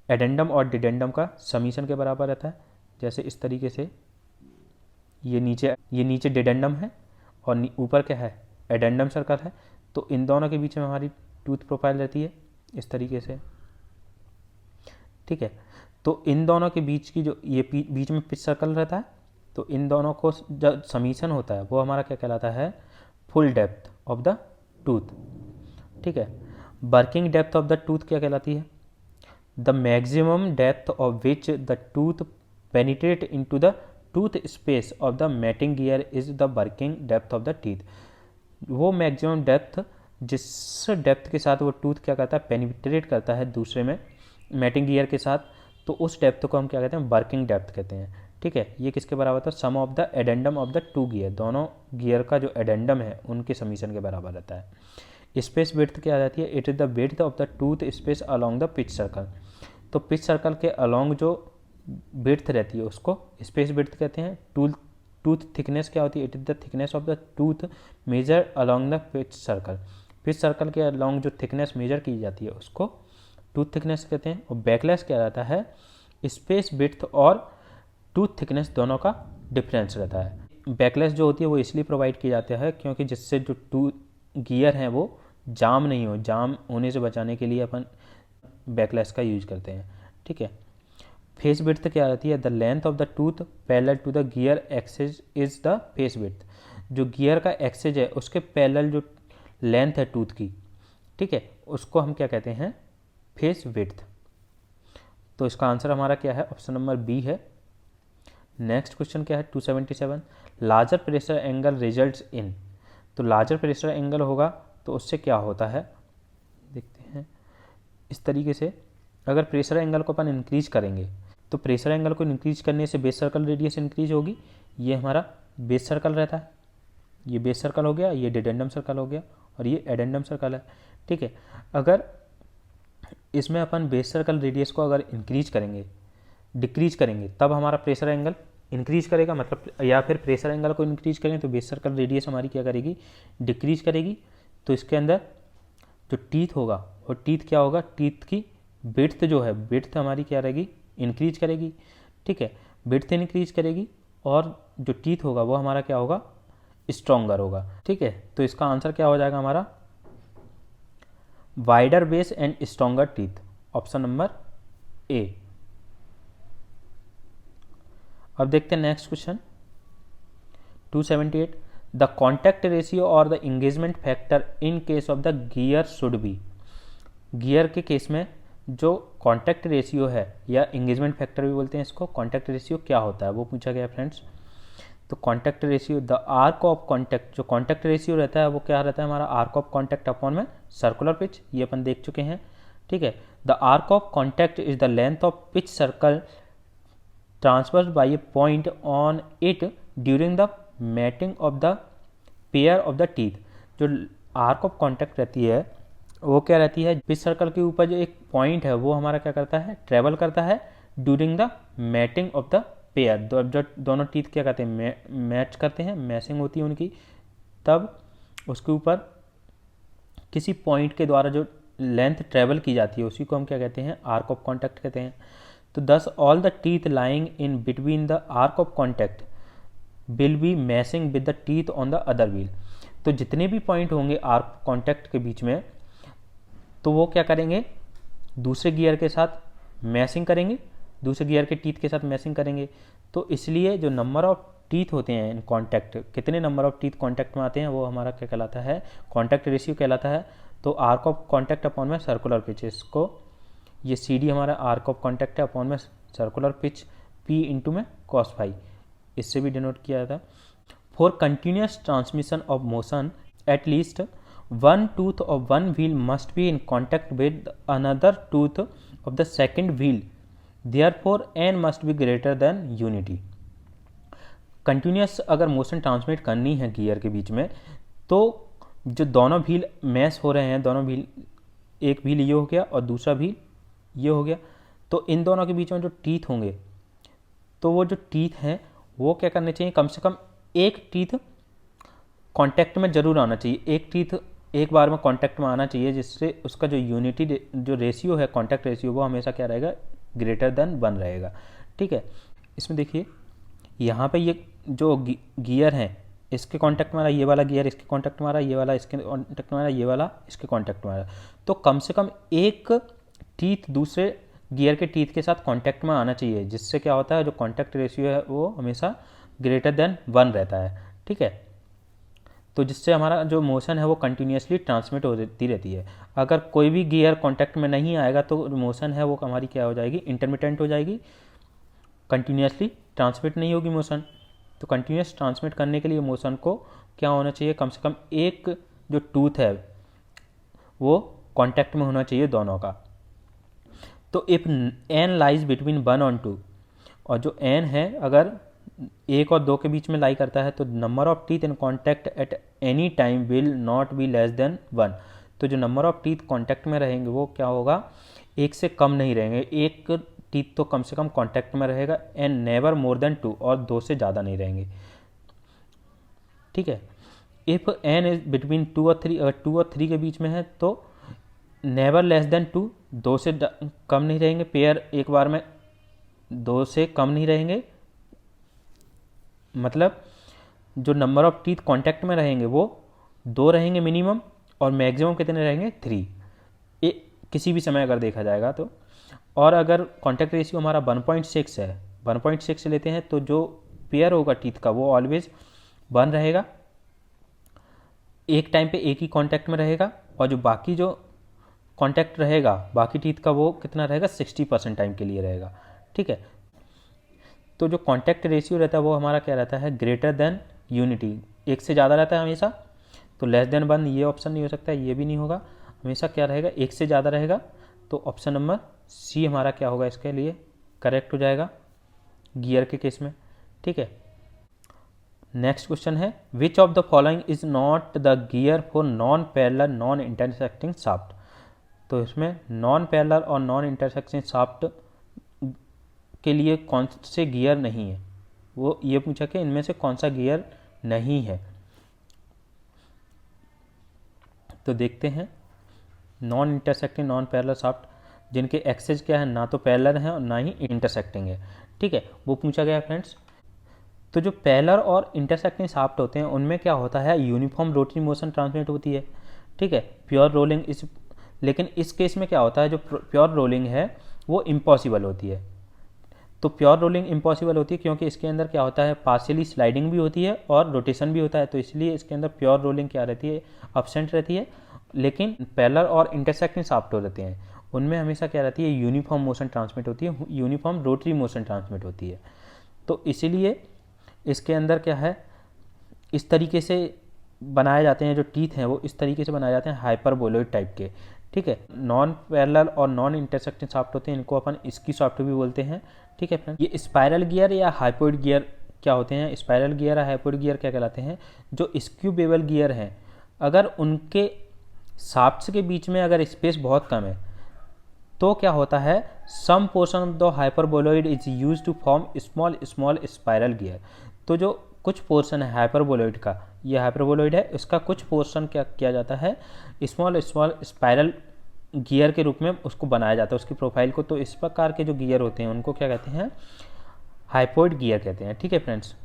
Addendum और डिडेंडम का समीशन के बराबर रहता है। जैसे इस तरीके से ये नीचे डिडेंडम है और ऊपर क्या है, एडेंडम सर्कल है, तो इन दोनों के बीच में हमारी टूथ प्रोफाइल रहती है इस तरीके से। ठीक है, तो इन दोनों के बीच की जो ये बीच में पिच सर्कल रहता है, तो इन दोनों को जब समीशन होता है वो हमारा क्या कहलाता है, full depth of the tooth. ठीक है, working depth of the tooth क्या कहलाती है, the maximum depth of which the tooth penetrate into the tooth space of the mating gear is the working depth of the teeth. वो maximum depth जिस depth के साथ वो tooth क्या करता है, पेनिट्रेट करता है दूसरे में मैटिंग गियर के साथ, तो उस डेप्थ को हम क्या कहते हैं, वर्किंग डेप्थ कहते हैं। ठीक है, ये किसके बराबर था, sum of the addendum of the two gear, दोनों गियर का जो एडेंडम है उनके समीशन के बराबर रहता है। स्पेस विड्थ क्या आ जाती है, it is the width of the tooth space along the pitch circle. तो पिच सर्कल के अलोंग जो विड्थ रहती है उसको स्पेस विड्थ कहते हैं। टूथ थिकनेस क्या होती है, it is the thickness of the tooth measure along the pitch circle. Pitch circle के अलोंग जो थिकनेस मेजर की जाती है उसको टूथ थिकनेस कहते हैं। और बैकलैश क्या रहता है, स्पेस विड्थ और टूथ थिकनेस दोनों का डिफरेंस रहता है। बैकलैश जो होती है वो इसलिए प्रोवाइड की जाती है क्योंकि जिससे जो गियर हैं वो जाम नहीं हो, जाम होने से बचाने के लिए अपन बैकलैश का यूज करते हैं। ठीक है, फेस विड्थ क्या रहती है, the length of the tooth parallel to the gear axis is the face width. जो गियर का एक्सिस है उसके पैरेलल जो लेंथ है टूथ की, ठीक है, उसको हम क्या कहते हैं, फेस विड्थ। तो इसका आंसर हमारा क्या है, ऑप्शन नंबर बी है। नेक्स्ट क्वेश्चन क्या है, 277, larger pressure angle results in. तो लार्जर प्रेशर एंगल होगा तो उससे क्या होता है, देखते हैं इस तरीके से। अगर प्रेशर एंगल को अपन इंक्रीज करेंगे तो प्रेशर एंगल को इंक्रीज करने से बेस सर्कल रेडियस इंक्रीज होगी। ये हमारा बेस सर्कल रहता है, ये बेस सर्कल हो गया, ये डिडेंडम सर्कल हो गया और ये एडेंडम सर्कल है। ठीक है, अगर इसमें अपन बेस सर्कल रेडियस को अगर इंक्रीज करेंगे, डिक्रीज करेंगे, तब हमारा प्रेशर एंगल इंक्रीज करेगा, मतलब या फिर प्रेशर एंगल को इंक्रीज करें तो बेस सर्कल रेडियस हमारी क्या करेगी, डिक्रीज करेगी। तो इसके अंदर जो टीथ होगा और टीथ क्या होगा, टीथ की विड्थ जो है, विड्थ हमारी क्या रहेगी, इंक्रीज करेगी। ठीक है, विड्थ इंक्रीज करेगी और जो टीथ होगा वो हमारा क्या होगा, स्ट्रॉन्गर होगा। ठीक है, तो इसका आंसर क्या हो जाएगा हमारा, wider base and stronger teeth, option number A. अब देखते हैं next question 278, the contact ratio और the engagement factor in case of the gear should be. Gear के केस में जो कॉन्टैक्ट रेशियो है या इंगेजमेंट फैक्टर भी बोलते हैं इसको, कॉन्टैक्ट रेशियो क्या होता है वो पूछा गया फ्रेंड्स। तो contact ratio, the arc of contact, जो कॉन्टैक्ट रेशियो रहता है वो क्या रहता है हमारा, आर्क ऑफ कॉन्टैक्ट अपॉन में सर्कुलर पिच, ये अपन देख चुके हैं, ठीक है। The arc of contact is the length of pitch circle transferred by a point on it during the mating of the pair of the teeth. जो arc of contact रहती है वो क्या रहती है, पिच सर्कल के ऊपर जो एक पॉइंट है वो हमारा क्या करता है, ट्रेवल करता है during the mating of the pair. जो दोनों टीथ क्या करते हैं, मैच करते हैं, मैचिंग होती है उनकी, तब उसके ऊपर किसी पॉइंट के द्वारा जो लेंथ ट्रेवल की जाती है उसी को हम क्या कहते हैं, आर्क ऑफ कॉन्टैक्ट कहते हैं। तो दस all the teeth lying in between the arc of contact will be matching with the teeth on the other wheel. तो जितने भी पॉइंट होंगे आर्क कॉन्टैक्ट के बीच में, तो वो क्या करेंगे, दूसरे गियर के साथ मैचिंग करेंगे, दूसरे गियर के टीथ के साथ मैचिंग करेंगे। तो इसलिए जो नंबर ऑफ टीथ होते हैं इन कॉन्टैक्ट, कितने नंबर ऑफ टीथ कॉन्टैक्ट में आते हैं, वो हमारा क्या कहलाता है, कॉन्टैक्ट रेशियो कहलाता है। तो आर्क ऑफ कॉन्टैक्ट अपॉन में सर्कुलर पिच, इसको ये सी डी हमारा आर्क ऑफ कॉन्टैक्ट है, अपॉन में सर्कुलर पिच पी इंटू में कॉस फाई, इससे भी डिनोट किया जाता है। For continuous transmission of motion at least one tooth of one wheel must be in contact with another tooth of the second wheel, therefore n must be greater than unity। Continuous अगर motion transmit करनी है gear के बीच में, तो जो दोनों wheel match हो रहे हैं, दोनों व्हील, एक व्हील ये हो गया और दूसरा व्हील ये हो गया, तो इन दोनों के बीच में जो टीथ होंगे, तो वो जो टीथ हैं वो क्या करने चाहिए, कम से कम एक टीथ कांटेक्ट में जरूर आना चाहिए, एक टीथ एक बार में कांटेक्ट में आना चाहिए, जिससे उसका जो यूनिटी जो रेशियो है, कांटेक्ट रेशियो, वो हमेशा क्या रहेगा, ग्रेटर देन 1 रहेगा, ठीक है। इसमें देखिए यहाँ पे ये जो गियर हैं, इसके कांटेक्ट में आ रहा है ये वाला गियर, इसके कांटेक्ट में आ रहा है ये वाला, इसके कांटेक्ट में आ रहा है ये वाला, इसके कांटेक्ट में आ रहा है, तो कम से कम एक टीथ दूसरे गियर के टीथ के साथ कांटेक्ट में आना चाहिए, जिससे क्या होता है, जो कांटेक्ट रेशियो है वो हमेशा ग्रेटर देन 1 रहता है, ठीक है। तो जिससे हमारा जो मोशन है वो कंटिन्यूसली ट्रांसमिट होती रहती है। अगर कोई भी गियर कांटेक्ट में नहीं आएगा तो मोशन है वो हमारी क्या हो जाएगी, इंटरमिटेंट हो जाएगी, कंटिन्यूसली ट्रांसमिट नहीं होगी मोशन। तो कंटिन्यूस ट्रांसमिट करने के लिए मोशन को क्या होना चाहिए, कम से कम एक जो टूथ है वो कांटेक्ट में होना चाहिए दोनों का। तो इफ एन लाइज बिटवीन 1 और 2, और जो एन है अगर 1 और 2 के बीच में लाई करता है, तो number of teeth in contact at any time will not be less than 1। तो जो नंबर ऑफ टीथ कॉन्टैक्ट में रहेंगे वो क्या होगा, 1 से कम नहीं रहेंगे, एक टीथ तो कम से कम कॉन्टैक्ट में रहेगा, एंड नेवर मोर देन 2, और 2 से ज़्यादा नहीं रहेंगे, ठीक है। इफ़ एन इज बिटवीन 2 और 3, अगर 2 और 3 के बीच में है तो नेवर लेस देन 2, 2 से कम नहीं रहेंगे, पेयर एक बार में 2 से कम नहीं रहेंगे, मतलब जो नंबर ऑफ टीथ कांटेक्ट में रहेंगे वो 2 रहेंगे मिनिमम, और मैक्सिमम कितने रहेंगे, 3, किसी भी समय अगर देखा जाएगा तो। और अगर कांटेक्ट रेशियो हमारा 1.6 है, 1.6 लेते हैं, तो जो पेयर होगा टीथ का वो ऑलवेज 1 रहेगा, एक टाइम पे एक ही कांटेक्ट में रहेगा, और जो बाकी जो कांटेक्ट रहेगा बाकी टीथ का वो कितना रहेगा, 60% टाइम के लिए रहेगा, ठीक है। तो जो कांटेक्ट रेशियो रहता है वो हमारा क्या रहता है, ग्रेटर देन यूनिटी, 1 से ज़्यादा रहता है हमेशा। तो लेस देन 1 ये ऑप्शन नहीं हो सकता, ये भी नहीं होगा, हमेशा क्या रहेगा, 1 से ज़्यादा रहेगा। तो ऑप्शन नंबर सी हमारा क्या होगा, इसके लिए करेक्ट हो जाएगा गियर के केस में, ठीक है। नेक्स्ट क्वेश्चन है, which of the following is not the gear for non parallel non intersecting shaft. तो इसमें नॉन पैरेलल और नॉन इंटरसेक्टिंग शाफ्ट के लिए कौन से गियर नहीं है, वो ये पूछा कि इनमें से कौन सा गियर नहीं है। तो देखते हैं, non intersecting non parallel shaft जिनके एक्सेस क्या है, ना तो पैरेलल है और ना ही इंटरसेक्टिंग है, ठीक है, वो पूछा गया फ्रेंड्स। तो जो पैरेलल और इंटरसेक्टिंग शाफ्ट होते हैं उनमें क्या होता है, यूनिफॉर्म रोटरी मोशन ट्रांसमिट होती है, ठीक है, प्योर रोलिंग इस, लेकिन इस केस में क्या होता है, जो प्योर रोलिंग है वो इम्पॉसिबल होती है। तो प्योर रोलिंग इम्पॉसिबल होती है क्योंकि इसके अंदर क्या होता है, पार्शियली स्लाइडिंग भी होती है और रोटेशन भी होता है, तो इसलिए इसके अंदर प्योर रोलिंग क्या रहती है, अब्सेंट रहती है। लेकिन पैरेलल और इंटरसेक्टिंग शाफ्ट रहते हैं, उनमें हमेशा क्या रहती है, यूनिफॉर्म मोशन ट्रांसमिट होती है, यूनिफॉर्म रोटरी मोशन ट्रांसमिट होती है। तो इसीलिए इसके अंदर क्या है, इस तरीके से बनाए जाते हैं, जो टीथ हैं वो इस तरीके से बनाए जाते हैं हाइपरबोलॉइड टाइप के, ठीक है। नॉन पैरेलल और नॉन इंटरसेक्टिंग शाफ्ट होते हैं, इनको अपन स्की शाफ्ट भी बोलते हैं, ठीक है फ्रेंड। ये स्पाइरल गियर या हाइपोइड गियर क्या होते हैं, स्पाइरल गियर या हाइपोइड गियर क्या कहलाते हैं, जो स्क्यू बेवल गियर हैं, अगर उनके शाफ्ट्स के बीच में अगर स्पेस बहुत कम है तो क्या होता है, some portion of the hyperboloid is use to form small small spiral gear. तो जो कुछ पोर्शन है हाइपरबोलॉइड का, ये हाइपरबोलॉइड है, इसका कुछ पोर्शन क्या किया जाता है, स्मॉल स्मॉल स्पाइरल गियर के रूप में उसको बनाया जाता है, उसकी प्रोफाइल को। तो इस प्रकार के जो गियर होते हैं उनको क्या कहते हैं, हाइपोइड गियर कहते हैं, ठीक है फ्रेंड्स।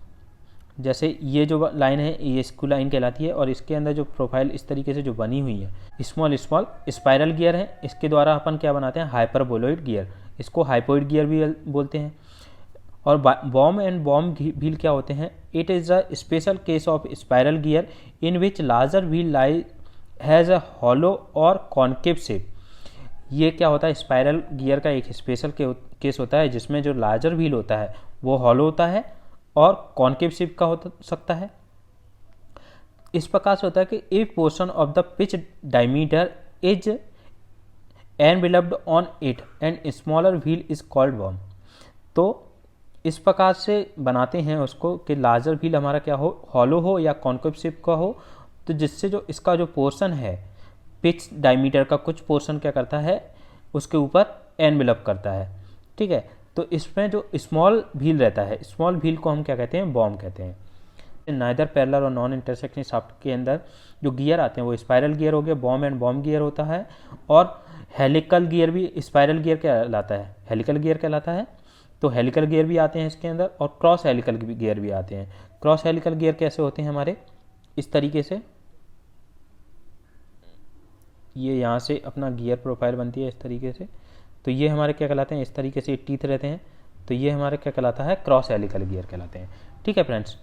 जैसे ये जो लाइन है ये स्क्यू लाइन कहलाती है, और इसके अंदर जो प्रोफाइल इस तरीके से जो बनी हुई है, स्मॉल स्मॉल स्पाइरल गियर है, इसके द्वारा अपन क्या बनाते हैं, हाइपरबोलॉइड गियर, इसको हाइपोइड गियर भी बोलते हैं। और बॉम एंड बॉम व्हील क्या होते हैं, it is a special case of spiral gear in which larger wheel lie has a hollow और कॉन्केव शेप। ये क्या होता है, स्पाइरल गियर का एक स्पेशल केस होता है जिसमें जो लार्जर व्हील होता है वो हॉलो होता है और कॉन्केव शेप का हो सकता है। इस प्रकार से होता है कि if portion of the pitch diameter is enveloped on it and smaller wheel is called bomb. तो इस प्रकार से बनाते हैं उसको कि लार्जर व्हील हमारा क्या हो, हॉलो हो या कॉन्केव शेप का हो, तो जिससे जो इसका जो पोर्शन है पिच डायमीटर का कुछ पोर्शन क्या करता है, उसके ऊपर एनवेलप करता है, ठीक है। तो इसमें जो स्मॉल व्हील रहता है, स्मॉल व्हील को हम क्या कहते हैं, बॉम कहते हैं। नाइदर पैरेलल और नॉन इंटरसेक्टिंग शाफ्ट के अंदर जो गियर आते हैं वो स्पाइरल गियर हो गया, बॉम एंड बॉम गियर होता है, और हेलिकल गियर भी स्पाइरल गियर कहलाता है, हेलिकल गियर कहलाता है। तो हेलिकल गियर भी आते हैं इसके अंदर, और क्रॉस हेलिकल गियर भी आते हैं। क्रॉस हेलिकल गियर कैसे होते हैं हमारे, इस तरीके से, ये यहाँ से अपना गियर प्रोफाइल बनती है इस तरीके से, तो ये हमारे क्या कहलाते हैं, इस तरीके से टीथ रहते हैं, तो ये हमारे क्या कहलाता है, क्रॉस हेलिकल गियर कहलाते हैं, ठीक है फ्रेंड्स।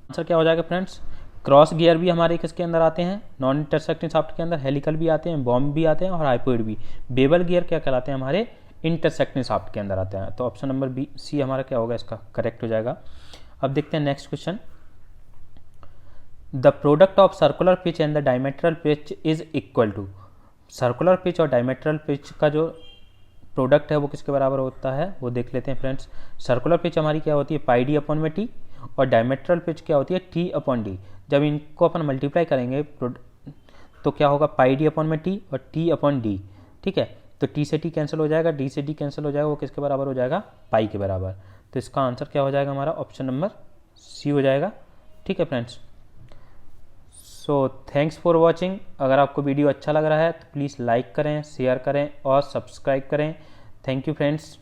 आंसर क्या हो जाएगा फ्रेंड्स, क्रॉस गियर भी हमारे किसके अंदर आते हैं, नॉन इंटरसेक्टिंग शाफ्ट के अंदर, हेलिकल भी आते हैं, बॉम्ब भी आते हैं, और हाइपोइड भी। बेवल गियर क्या कहलाते हैं, हमारे इंटरसेक्टिंग शाफ्ट के अंदर आते हैं। तो ऑप्शन नंबर बी सी हमारा क्या होगा, इसका करेक्ट हो जाएगा। अब देखते हैं next question. The product of circular pitch and the diametral pitch is equal to. Circular pitch और डायमेट्रल पिच का जो प्रोडक्ट है वो किसके बराबर होता है, वो देख लेते हैं फ्रेंड्स। सर्कुलर पिच हमारी क्या होती है, पाई डी अपॉन में टी, और डायमेट्रल पिच क्या होती है, टी अपॉन डी। जब इनको अपन मल्टीप्लाई करेंगे तो क्या होगा, पाई डी अपॉन में टी और टी अपॉन डी, ठीक है। तो टी से टी कैंसिल हो जाएगा, डी से डी कैंसिल हो जाएगा, वो किसके बराबर हो जाएगा, पाई के बराबर। तो इसका आंसर क्या हो जाएगा हमारा, ऑप्शन नंबर सी हो जाएगा, ठीक है friends. So thanks for watching. अगर आपको वीडियो अच्छा लग रहा है तो प्लीज़ लाइक करें, शेयर करें और सब्सक्राइब करें। Thank you friends.